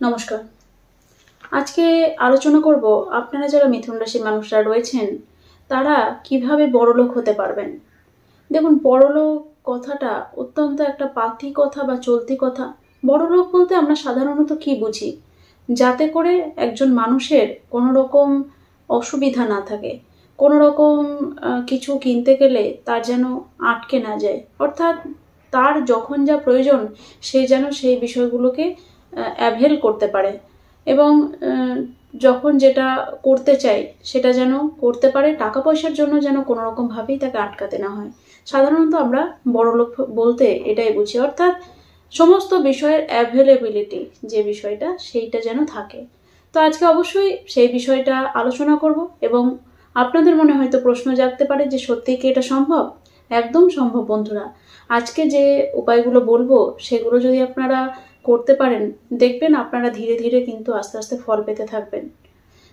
নমস্কার। আজকে আলোচনা করব আপনারা যারা মিথুন রাশির মানুষরা রয়েছেন তারা কিভাবে বড়লোক হতে পারবেন। দেখুন, বড়লোক কথাটা অত্যন্ত একটা পাতি কথা বা চলতি কথা। বড়লোক বলতে আমরা সাধারণত কি বুঝি? যাতে করে একজন মানুষের কোনো রকম অসুবিধা না থাকে, কোনো রকম কিছু কিনতে গেলে তার যেন আটকে না যায়, অর্থাৎ তার যখন যা প্রয়োজন সে যেন সেই বিষয়গুলোকে অ্যাভেল করতে পারে এবং যখন যেটা করতে চাই সেটা যেন করতে পারে, টাকা পয়সার জন্য যেন কোনো রকমভাবেই তাকে আটকাতে না হয়। সাধারণত আমরা বড়লোক বলতে এটাই বুঝি, অর্থাৎ সমস্ত বিষয়ের অ্যাভেলেবিলিটি যে বিষয়টা সেইটা যেন থাকে। তো আজকে অবশ্যই সেই বিষয়টা আলোচনা করব এবং আপনাদের মনে হয়তো প্রশ্ন জাগতে পারে যে সত্যিই কি এটা সম্ভব? একদম সম্ভব বন্ধুরা। আজকে যে উপায়গুলো বলবো সেগুলো যদি আপনারা করতে পারেন, দেখবেন আপনারা ধীরে ধীরে কিন্তু আস্তে আস্তে ফল পেতে থাকবেন।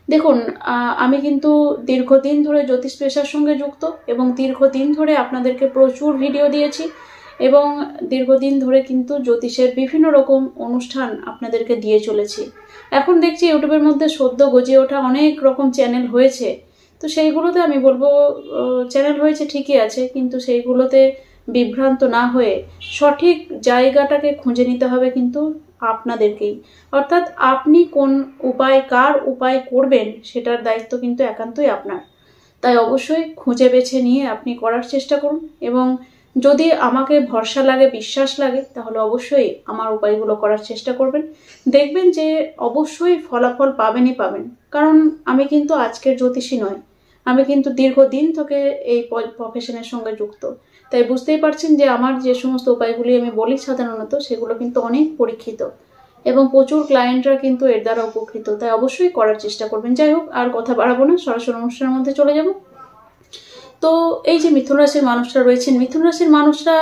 দেখুন, আমি কিন্তু দীর্ঘদিন ধরে জ্যোতিষ পেশার সঙ্গে যুক্ত এবং দীর্ঘদিন ধরে আপনাদেরকে প্রচুর ভিডিও দিয়েছি এবং দীর্ঘদিন ধরে কিন্তু জ্যোতিষের বিভিন্ন রকম অনুষ্ঠান আপনাদেরকে দিয়ে চলেছি। এখন দেখছি ইউটিউবের মধ্যে সদ্য গজিয়ে ওঠা অনেক রকম চ্যানেল হয়েছে। তো সেইগুলোতে আমি বলবো, চ্যানেল হয়েছে ঠিকই আছে, কিন্তু সেইগুলোতে বিভ্রান্ত না হয়ে সঠিক জায়গাটাকে খুঁজে নিতে হবে কিন্তু আপনাদেরকেই। অর্থাৎ আপনি কোন উপায়, কার উপায় করবেন সেটার দায়িত্ব কিন্তু একান্তই আপনার। তাই অবশ্যই খুঁজে বেছে নিয়ে আপনি করার চেষ্টা করুন এবং যদি আমাকে ভরসা লাগে, বিশ্বাস লাগে, তাহলে অবশ্যই আমার উপায়গুলো করার চেষ্টা করবেন। দেখবেন যে অবশ্যই ফলাফল পাবেনই পাবেন। কারণ আমি কিন্তু আজকের জ্যোতিষী নয়, আমি কিন্তু দীর্ঘদিন থেকে এই প্রফেশনের সঙ্গে যুক্ত। তাই বুঝতেই পারছেন যে আমার যে সমস্ত উপায়গুলি আমি বলি সাধারণত সেগুলো কিন্তু অনেক পরীক্ষিত এবং প্রচুর ক্লায়েন্টরা কিন্তু এর দ্বারা উপকৃত। তাই অবশ্যই করার চেষ্টা করবেন। যাই হোক, আর কথা বাড়াবো না, সরাসরি অনুষ্ঠানের মধ্যে চলে যাব। তো এই যে মিথুন রাশির মানুষরা রয়েছেন, মিথুন রাশির মানুষরা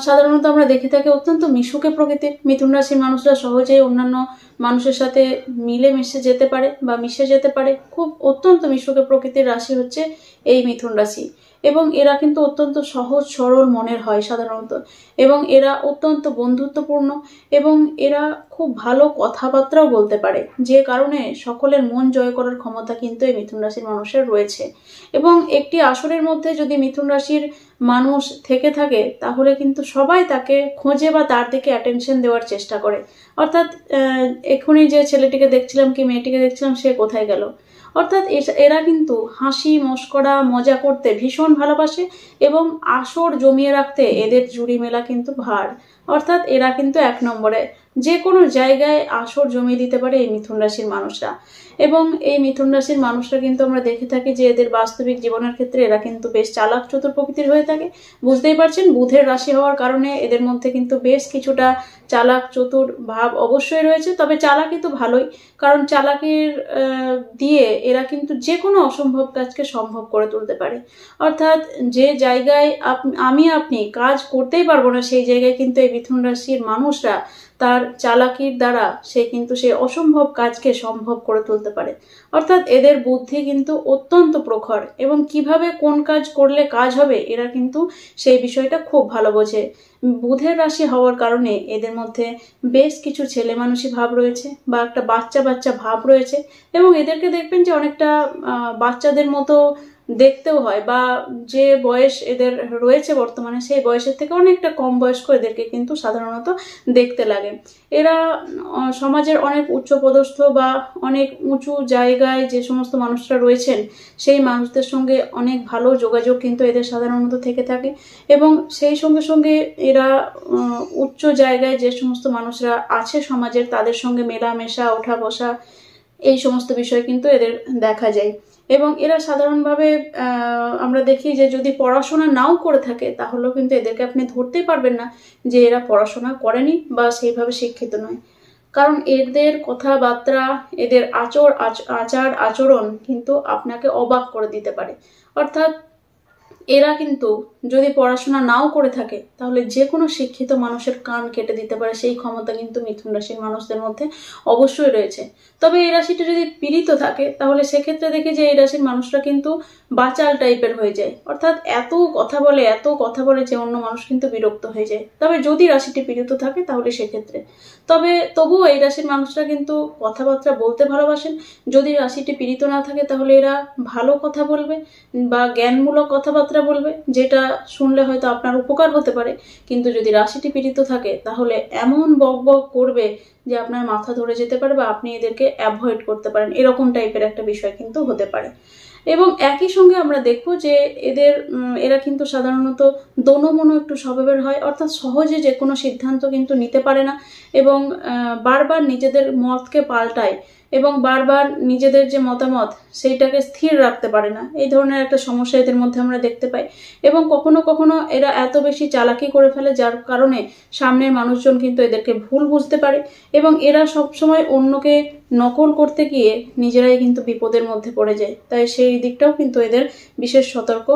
সাধারণত আমরা দেখে থাকি অত্যন্ত মিশুকে প্রকৃতির। মিথুন রাশির মানুষরা সহজেই অন্যান্য মানুষের সাথে মিলে মিশে যেতে পারে বা মিশে যেতে পারে। খুব অত্যন্ত মিশুকে প্রকৃতির রাশি হচ্ছে এই মিথুন রাশি এবং এরা কিন্তু অত্যন্ত সহজ সরল মনের হয় সাধারণত এবং এরা অত্যন্ত বন্ধুত্বপূর্ণ এবং এরা খুব ভালো কথাবার্তাও বলতে পারে, যে কারণে সকলের মন জয় করার ক্ষমতা কিন্তু এই মিথুন রাশির মানুষের রয়েছে। এবং একটি আসরের মধ্যে যদি মিথুন রাশির মানুষ থেকে থাকে তাহলে কিন্তু সবাই তাকে খোঁজে বা তার দিকে অ্যাটেনশন দেওয়ার চেষ্টা করে। অর্থাৎ এখনই যে ছেলেটিকে দেখছিলাম কি মেয়েটিকে দেখছিলাম সে কোথায় গেল। অর্থাৎ এরা কিন্তু হাসি মশকরা মজা করতে ভীষণ ভালোবাসে এবং আসর জমিয়ে রাখতে এদের জুড়ি মেলা কিন্তু ভার। অর্থাৎ এরা কিন্তু এক নম্বরে যে কোনো জায়গায় আসর জমিয়ে দিতে পারে এই মিথুন রাশির মানুষরা। এবং এই মিথুন রাশির মানুষরা কিন্তু আমরা দেখে থাকি যে এদের বাস্তবিক জীবনের ক্ষেত্রে এরা কিন্তু বেশ চালাক চতুর প্রকৃতির হয়ে থাকে। বুঝতেই পারছেন, বুধের রাশি হওয়ার কারণে এদের মধ্যে কিন্তু বেশ কিছুটা চালাক চতুর ভাব অবশ্যই রয়েছে। তবে চালাকি তো ভালোই, কারণ চালাকির দিয়ে এরা কিন্তু যে কোনো অসম্ভব কাজকে সম্ভব করে তুলতে পারে। অর্থাৎ যে জায়গায় আপনি কাজ করতেই পারবো না সেই জায়গায় কিন্তু এই মিথুন রাশির মানুষরা তার চালাকির দ্বারা সে কিন্তু সেই অসম্ভব কাজকে সম্ভব করে তুলতে পারে। অর্থাৎ এদের বুদ্ধি কিন্তু অত্যন্ত প্রখর এবং কিভাবে কোন কাজ করলে কাজ হবে এরা কিন্তু সেই বিষয়টা খুব ভালো বোঝে। বুধের রাশি হওয়ার কারণে এদের মধ্যে বেশ কিছু ছেলে মানুষই ভাব রয়েছে বা একটা বাচ্চা বাচ্চা ভাব রয়েছে এবং এদেরকে দেখবেন যে অনেকটা বাচ্চাদের মতো দেখতেও হয় বা যে বয়স এদের রয়েছে বর্তমানে সেই বয়সের থেকে অনেকটা কম বয়স্ক এদেরকে কিন্তু সাধারণত দেখতে লাগে। এরা সমাজের অনেক উচ্চপদস্থ বা অনেক উঁচু জায়গায় যে সমস্ত মানুষরা রয়েছেন সেই মানুষদের সঙ্গে অনেক ভালো যোগাযোগ কিন্তু এদের সাধারণত থেকে থাকে এবং সেই সঙ্গে সঙ্গে এরা উচ্চ জায়গায় যে সমস্ত মানুষরা আছে সমাজের তাদের সঙ্গে মেলামেশা ওঠা বসা এই সমস্ত বিষয় কিন্তু এদের দেখা যায়। এবং এরা সাধারণভাবে আমরা দেখি যে যদি পড়াশোনা নাও করে থাকে তাহলেও কিন্তু এদেরকে আপনি ধরতেই পারবেন না যে এরা পড়াশোনা করেনি বা সেইভাবে শিক্ষিত নয়। কারণ এদের কথাবার্তা, এদের আচার আচরণ কিন্তু আপনাকে অবাক করে দিতে পারে। অর্থাৎ এরা কিন্তু যদি পড়াশোনা নাও করে থাকে তাহলে যে কোনো শিক্ষিত মানুষের কান কেটে দিতে পারে, সেই ক্ষমতা কিন্তু মিথুন রাশির মানুষদের মধ্যে অবশ্যই রয়েছে। তবে এই রাশিটা যদি পীড়িত থাকে তাহলে সেক্ষেত্রে দেখি যে এই রাশির মানুষরা কিন্তু বাচাল টাইপের হয়ে যায়, অর্থাৎ এত কথা বলে যে অন্য মানুষ কিন্তু বিরক্ত হয়ে যায়। তবে যদি রাশিটি পীড়িত থাকে তাহলে সেক্ষেত্রে তবুও এই রাশির মানুষরা কিন্তু কথাবার্তা বলতে ভালোবাসেন। যদি রাশিটি পীড়িত না থাকে তাহলে এরা ভালো কথা বলবে বা জ্ঞানমূলক কথাবার্তা বলবে, যেটা শুনলে হয়তো আপনার উপকার হতে পারে। কিন্তু যদি রাশিটি পীড়িত থাকে তাহলে এমন বক করবে যে আপনার মাথা ধরে যেতে পারে বা আপনি এদেরকে অ্যাভয়েড করতে পারেন, এরকম টাইপের একটা বিষয় কিন্তু হতে পারে। এবং একই সঙ্গে আমরা দেখব যে এরা কিন্তু সাধারণত দোনোমনো একটু স্বভাবের হয়, অর্থাৎ সহজে যে কোনো সিদ্ধান্ত কিন্তু নিতে পারে না এবং বারবার নিজেদের মতকে পাল্টায় এবং বারবার নিজেদের যে মতামত সেইটাকে স্থির রাখতে পারে না। এই ধরনের একটা সমস্যা এদের মধ্যে আমরা দেখতে পাই। এবং কখনো কখনো এরা এত বেশি চালাকি করে ফেলে যার কারণে সামনের মানুষজন কিন্তু এদেরকে ভুল বুঝতে পারে এবং এরা সবসময় অন্যকে নকল করতে গিয়ে নিজেরাই কিন্তু বিপদের মধ্যে পড়ে যায়। তাই সেই দিকটাও কিন্তু এদের বিশেষ সতর্ক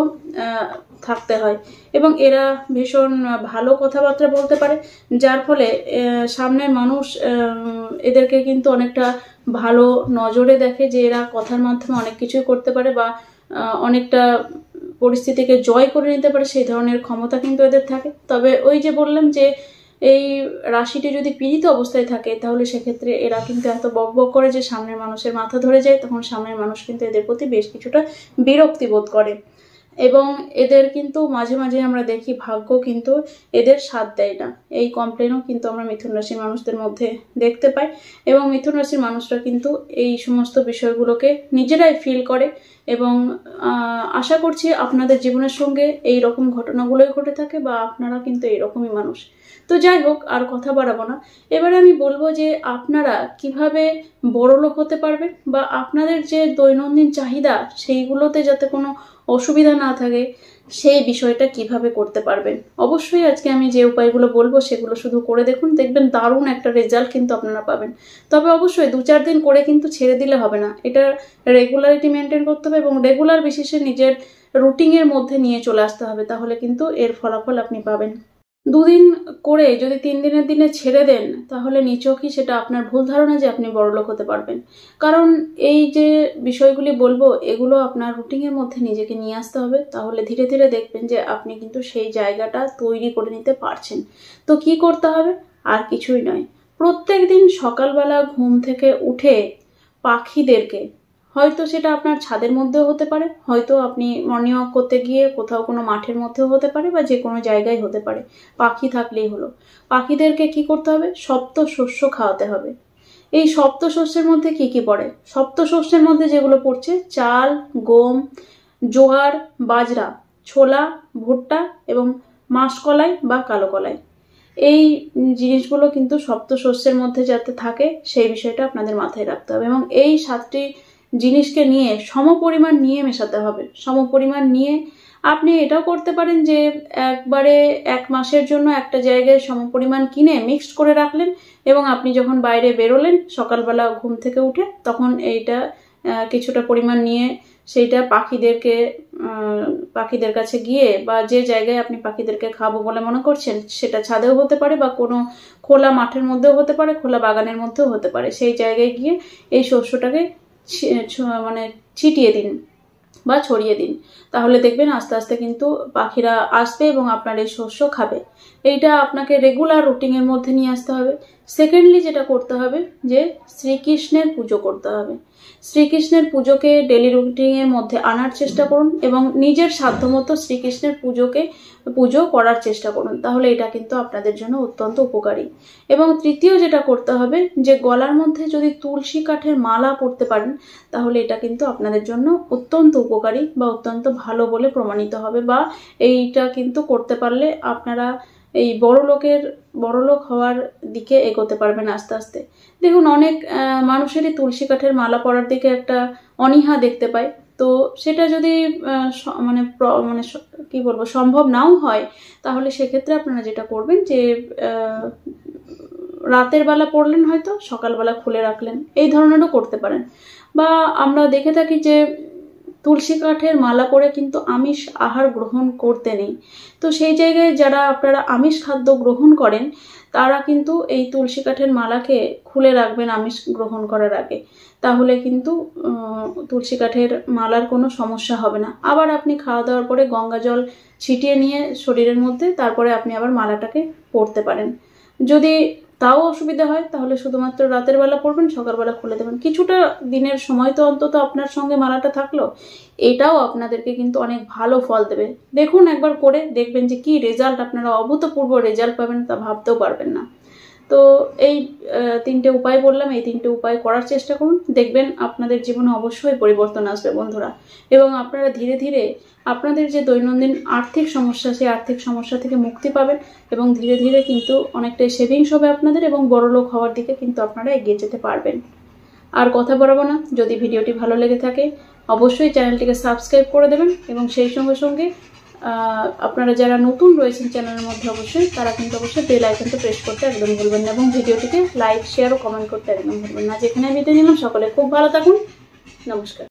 থাকতে হয়। এবং এরা ভীষণ ভালো কথাবার্তা বলতে পারে, যার ফলে সামনের মানুষ এদেরকে কিন্তু অনেকটা ভালো নজরে দেখে যে এরা কথার মাধ্যমে অনেক কিছুই করতে পারে বা অনেকটা পরিস্থিতিকে জয় করে নিতে পারে, সেই ধরনের ক্ষমতা কিন্তু এদের থাকে। তবে ওই যে বললাম যে এই রাশিটি যদি পীড়িত অবস্থায় থাকে তাহলে সেক্ষেত্রে এরা কিন্তু এত বক করে যে সামনের মানুষের মাথা ধরে যায়, তখন সামনের মানুষ কিন্তু এদের প্রতি বেশ কিছুটা বিরক্তি বোধ করে। এবং এদের কিন্তু মাঝে মাঝে আমরা দেখি ভাগ্য কিন্তু এদের সাথ দেয় না, এই কমপ্লেনও কিন্তু আমরা মিথুন রাশির মানুষদের মধ্যে দেখতে পাই। এবং মিথুন রাশির মানুষরা কিন্তু এই সমস্ত বিষয়গুলোকে নিজেরাই ফিল করে এবং আশা করছি আপনাদের জীবনের সঙ্গে এই রকম ঘটনাগুলোই ঘটে থাকে বা আপনারা কিন্তু এইরকমই মানুষ। তো যাই হোক, আর কথা বাড়াবো না। এবারে আমি বলবো যে আপনারা কিভাবে বড়লোক হতে পারবেন বা আপনাদের যে দৈনন্দিন চাহিদা সেইগুলোতে যাতে কোনো অসুবিধা না থাকে সেই বিষয়টা কিভাবে করতে পারবেন। অবশ্যই আজকে আমি যে উপায়গুলো বলবো সেগুলো শুধু করে দেখুন, দেখবেন দারুণ একটা রেজাল্ট কিন্তু আপনারা পাবেন। তবে অবশ্যই 2-4 দিন করে কিন্তু ছেড়ে দিলে হবে না, এটা রেগুলারিটি মেনটেন করতে হবে এবং রেগুলার বেসিসে নিজের রুটিনের মধ্যে নিয়ে চলে আসতে হবে, তাহলে কিন্তু এর ফলাফল আপনি পাবেন। 2 দিন করে যদি 3 দিনের দিনে ছেড়ে দেন তাহলে নিছকই সেটা আপনার ভুল ধারণা যে আপনি বড়লোক হতে পারবেন। কারণ এই যে বিষয়গুলি বলবো এগুলো আপনার রুটিনের মধ্যে নিজেকে নিয়ে আসতে হবে, তাহলে ধীরে ধীরে দেখবেন যে আপনি কিন্তু সেই জায়গাটা তৈরি করে নিতে পারছেন। তো কি করতে হবে? আর কিছুই নয়, প্রত্যেক দিন সকালবেলা ঘুম থেকে উঠে পাখিদেরকে, হয়তো সেটা আপনার ছাদের মধ্যেও হতে পারে, হয়তো আপনি মর্নিং ওয়াক করতে গিয়ে কোথাও কোনো মাঠের মধ্যেও হতে পারে বা যে কোনো জায়গায় হতে পারে, পাখি থাকলেই হলো। পাখিদেরকে কি করতে হবে? সপ্ত শস্য খাওয়াতে হবে। এই সপ্ত শস্যের মধ্যে কি কি পড়ে? সপ্ত শস্যের মধ্যে যেগুলো পড়ছে চাল, গম, জোয়ার, বাজরা, ছোলা, ভুট্টা এবং মাসকলাই বা কালো কলাই, এই জিনিসগুলো কিন্তু সপ্ত শস্যের মধ্যে যাতে থাকে সেই বিষয়টা আপনাদের মাথায় রাখতে হবে। এবং এই 7টি জিনিসকে নিয়ে সমপরিমাণ নিয়ে মেশাতে হবে। সমপরিমাণ নিয়ে আপনি এটাও করতে পারেন যে একবারে 1 মাসের জন্য একটা জায়গায় সমপরিমাণ কিনে মিক্সড করে রাখলেন এবং আপনি যখন বাইরে বেরোলেন সকালবেলা ঘুম থেকে উঠে তখন এইটা কিছুটা পরিমাণ নিয়ে সেইটা পাখিদের কাছে গিয়ে বা যে জায়গায় আপনি পাখিদেরকে খাবো বলে মনে করছেন, সেটা ছাদেও হতে পারে বা কোনো খোলা মাঠের মধ্যেও হতে পারে, খোলা বাগানের মধ্যেও হতে পারে, সেই জায়গায় গিয়ে এই শস্যটাকে মানে ছিটিয়ে দিন বা ছড়িয়ে দিন। তাহলে দেখবেন আস্তে আস্তে কিন্তু পাখিরা আসবে এবং আপনার এই শস্য খাবে। এইটা আপনাকে রেগুলার রুটিনের মধ্যে নিয়ে আসতে হবে। সেকেন্ডলি যেটা করতে হবে যে শ্রীকৃষ্ণের পুজো করতে হবে। শ্রীকৃষ্ণের পুজোকে ডেলি রুটিনের মধ্যে আনার চেষ্টা করুন এবং নিজের সাধ্যমতো শ্রীকৃষ্ণের পুজো করার চেষ্টা করুন, তাহলে এটা কিন্তু আপনাদের জন্য অত্যন্ত উপকারী। এবং তৃতীয় যেটা করতে হবে যে গলার মধ্যে যদি তুলসী কাঠের মালা পরতে পারেন তাহলে এটা কিন্তু আপনাদের জন্য অত্যন্ত উপকারী বা অত্যন্ত ভালো বলে প্রমাণিত হবে, বা এইটা কিন্তু করতে পারলে আপনারা এই বড়লোক হওয়ার দিকে এগোতে পারবেন আস্তে আস্তে। দেখুন, অনেক মানুষেরই তুলসী কাঠের মালা পরার দিকে একটা অনীহা দেখতে পাই। তো সেটা যদি মানে কি বলবো সম্ভব নাও হয় তাহলে সেক্ষেত্রে আপনারা যেটা করবেন যে রাতের বেলা পড়লেন, হয়তো সকালবেলা খুলে রাখলেন, এই ধরনেরও করতে পারেন। বা আমরা দেখে থাকি যে তুলসী কাঠের মালা পরে কিন্তু আমিষ আহার গ্রহণ করতে নেই। তো সেই জায়গায় যারা আপনারা আমিষ খাদ্য গ্রহণ করেন তারা কিন্তু এই তুলসী কাঠের মালাকে খুলে রাখবেন আমিষ গ্রহণ করার আগে, তাহলে কিন্তু তুলসী কাঠের মালার কোনো সমস্যা হবে না। আবার আপনি খাওয়া দাওয়ার পরে গঙ্গা জল ছিটিয়ে নিয়ে শরীরের মধ্যে তারপরে আপনি আবার মালাটাকে পরতে পারেন। যদি তাও অসুবিধা হয় তাহলে শুধুমাত্র রাতের বেলা পরবেন, সকালবেলা খুলে দেবেন। কিছুটা দিনের সময় তো অন্তত আপনার সঙ্গে মালাটা থাকলো, এটাও আপনাদেরকে কিন্তু অনেক ভালো ফল দেবে। দেখুন একবার করে দেখবেন যে কি রেজাল্ট, আপনারা অভূতপূর্ব রেজাল্ট পাবেন, তা ভাবতেও পারবেন না। তো এই 3টে উপায় বললাম, এই 3টে উপায় করার চেষ্টা করুন, দেখবেন আপনাদের জীবনে অবশ্যই পরিবর্তন আসবে বন্ধুরা। এবং আপনারা ধীরে ধীরে আপনাদের যে দৈনন্দিন আর্থিক সমস্যা, সেই আর্থিক সমস্যা থেকে মুক্তি পাবেন এবং ধীরে ধীরে কিন্তু অনেকটাই সেভিংস হবে আপনাদের এবং বড়লোক হওয়ার দিকে কিন্তু আপনারা এগিয়ে যেতে পারবেন। আর কথা বাড়াবো না, যদি ভিডিওটি ভালো লেগে থাকে অবশ্যই চ্যানেলটিকে সাবস্ক্রাইব করে দেবেন এবং সেই সঙ্গে সঙ্গে আপনারা যারা নতুন রয়েছেন চ্যানেলের মধ্যে অবশ্যই তারা কিন্তু অবশ্যই বেল আইকনটা প্রেস করতে একদম ভুলবেন না এবং ভিডিওটিকে লাইক শেয়ার ও কমেন্ট করতে একদম ভুলবেন না। যেখানে বিদায় নিলাম, সকলে খুব ভালো থাকুন, নমস্কার।